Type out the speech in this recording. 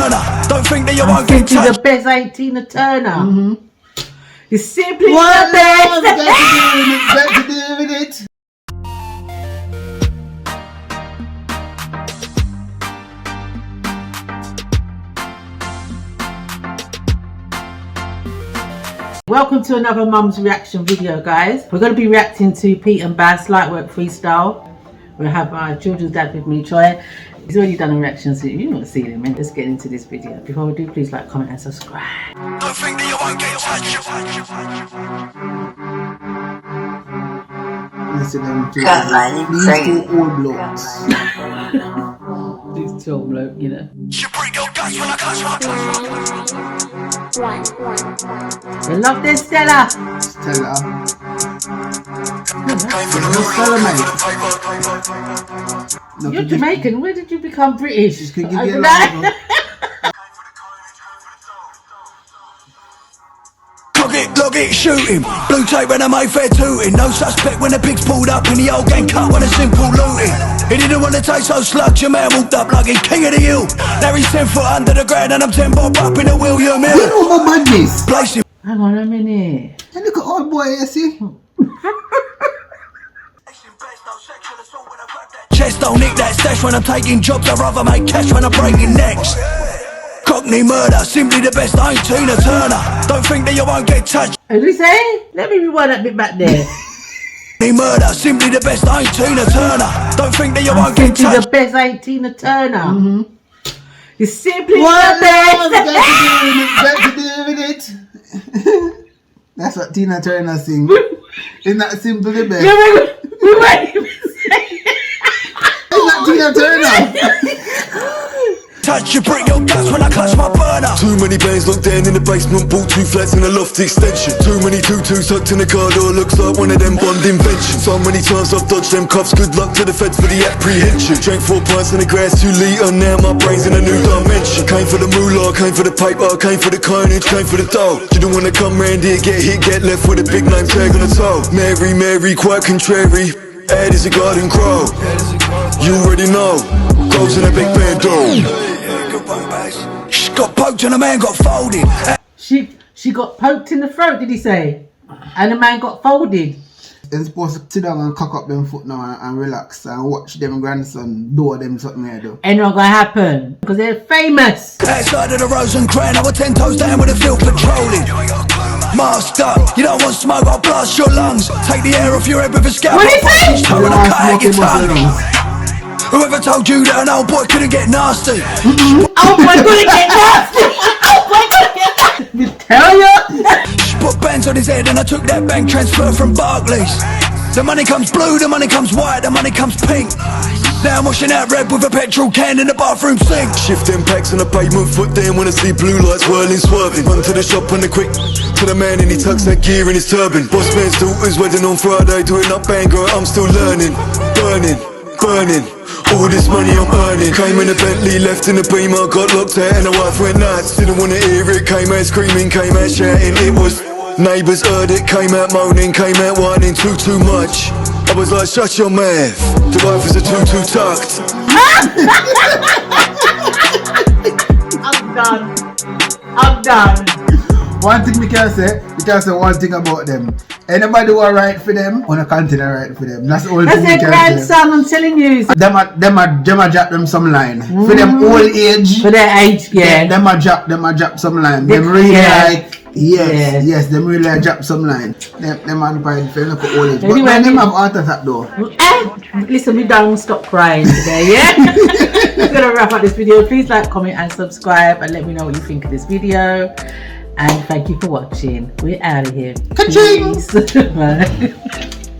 Turner. Don't think that you won't get touched. The best ain't Tina Turner. It's simply What the best. got to do with it? Welcome to another Mum's Reaction video, guys. We're going to be reacting to Pete and Bas Lightwork Freestyle. We'll have my children's dad with me, Troy. He's already done a reaction, so you won't see him. Let's get into this video. Before we do, please like, comment and subscribe. Don't think that you won't get touched. Listen them two. Got my These two old blokes. These two old bloke, you know. You bring your guts when I clutch my They love this Stella. Stella. Stella, No, You're Jamaican. Where did you become British? Just could give you a Overnight? lot Log it, shoot him. Blue tape when I made fair tooting. No suspect when the pigs pulled up in the old gang cut when a simple looting. He didn't want to taste so sludge. Your man walked up like he's king of the hill. Now he's 10 foot under the ground and I'm 10 bob up in the William Hill. You know my madness. Place him. Hang on a minute. And look at old boy, you see? Chest don't nick that stash when I'm taking jobs. I'd rather make cash when I'm breaking necks. Cockney murder, simply the best. I ain't Tina Turner. Don't think that you won't get touched. What did he say? Let me rewind that bit back there. Murder, simply the best. I ain't Tina Turner. Don't think that you won't get touched. The best ain't Tina Turner. It's simply What the best. got to do with it? That's what Tina Turner sings. Isn't that simple the best? Wait. Isn't that Tina Turner? Touch you, bring your guts when I clutch my burner. Too many bands locked down in the basement, bought 2 flats in a loft extension. Too many tutus tucked in the car door, looks like one of them Bond inventions. So many times I've dodged them cuffs, good luck to the feds for the apprehension. Drank 4 pints in the grass, 2 litre, now my brain's in a new dimension. Came for the moolah, came for the paper, came for the coinage, came for the dough. You don't wanna come round here, get hit, get left with a big name tag on the toe. Mary, quite contrary, head is a garden crow. You already know, goes in a big band door. She got poked and the man got folded. She got poked in the throat, did he say? And the man got folded. They're supposed to sit down and cock up them foot now and relax and watch them grandson do them something there though. Ain't not gonna happen because they're famous. Outside of the Rose and Crown, I was 10 toes down with a field patrolling. Masked up, you don't want smoke, I'll blast your lungs. Take the air off your head with a scalpel. What did he say? Whoever told you that an old boy couldn't get nasty? Oh my god, it get nasty! Oh my god, it get nasty! Tell ya! She put bands on his head and I took that bank transfer from Barclays. The money comes blue, the money comes white, the money comes pink. Now I'm washing out red with a petrol can in the bathroom sink. Shifting packs on the pavement, foot down when I see blue lights whirling, swerving. Run to the shop on the quick, to the man and he tucks that gear in his turban. Boss man's daughter's wedding on Friday, doing up banger, I'm still learning. Burning. All this money I'm earning. Came in a Bentley, left in a Beamer, got locked out and the wife went nuts. Didn't wanna hear it, came out screaming, came out shouting. It was neighbours heard it, came out moaning, came out whining too much. I was like, shut your mouth. The wife is a tutu tucked. I'm done. One thing we can say one thing about them. Anybody who are right for them, on a continent right for them. That's the only That's thing we their can say. grandson, I'm telling you. Them a drop them some line. For them old age. For their age, yeah. Them a drop some line. Them really like yes, them really like drop some line. Them man pride for look at old age. Anyway, but them have heart attack though. Listen, we don't stop crying today, yeah? We're gonna wrap up this video. Please like, comment and subscribe and let me know what you think of this video. And thank you for watching. We're out of here. Ka-ching! Peace. Bye.